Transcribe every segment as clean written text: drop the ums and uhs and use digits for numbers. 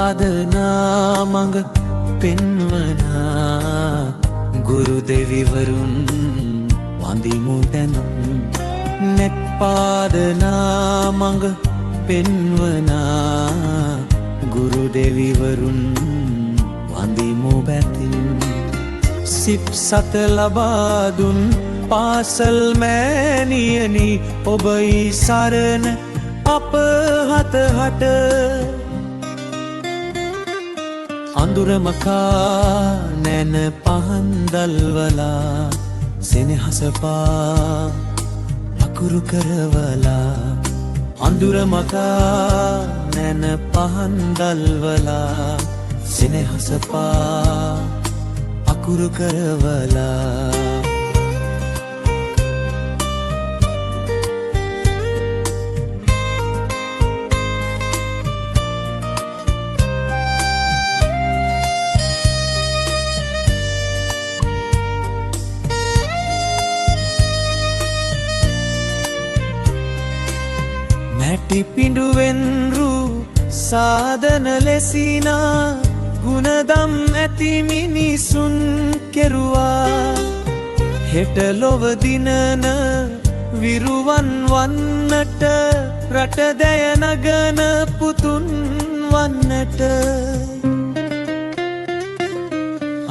පාදනා මඟ පෙන්වනා ගුරු දෙවිවරුන් වඳිමු දැනුම් net පාදනා මඟ පෙන්වනා ගුරු දෙවිවරුන් වඳිමු බැතින් සිප් සත ලබා දුන් පාසල් මෑණියනි ඔබයි සරණ අප හතහට අඳුර මකා නැන පහන් දල්වලා සෙනෙහස පා අකුරු කරවලා අඳුර මකා නැන පහන් දල්වලා සෙනෙහස පා අකුරු කරවලා මැටි පිඬුවෙන් රූ සාදන ලෙසිනා ගුණදම් ඇති මිනිසුන් කෙරුවා හෙට ලොව දිනන විරුවන් වන්නට රට දැය නගන පුතුන් වන්නට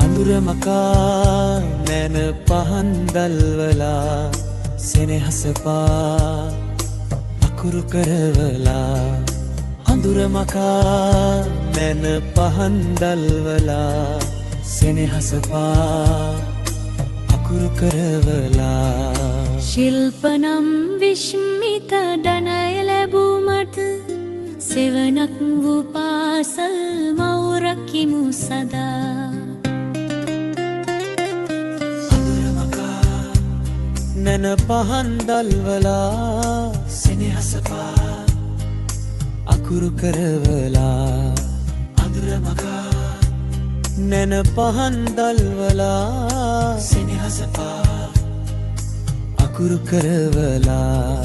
අඳුර මකා නැන පහන් දල්වලා සෙනෙහස පා අකුරු කරවලා අඳුර මකා නැන පහන් දල්වලා සෙනෙහස පා අකුරු කරවලා ශිල්පනම් විශ්මිත ධනය ලැබුමට සෙවණක් වූ පාසල් මවුරකිමු සදා අඳුර මකා නැන පහන් දල්වලා සෙනෙහස පා අකුරු කරවලා අඳුර මකා නැන පහන් දල්වලා සෙනෙහස පා අකුරු කරවලා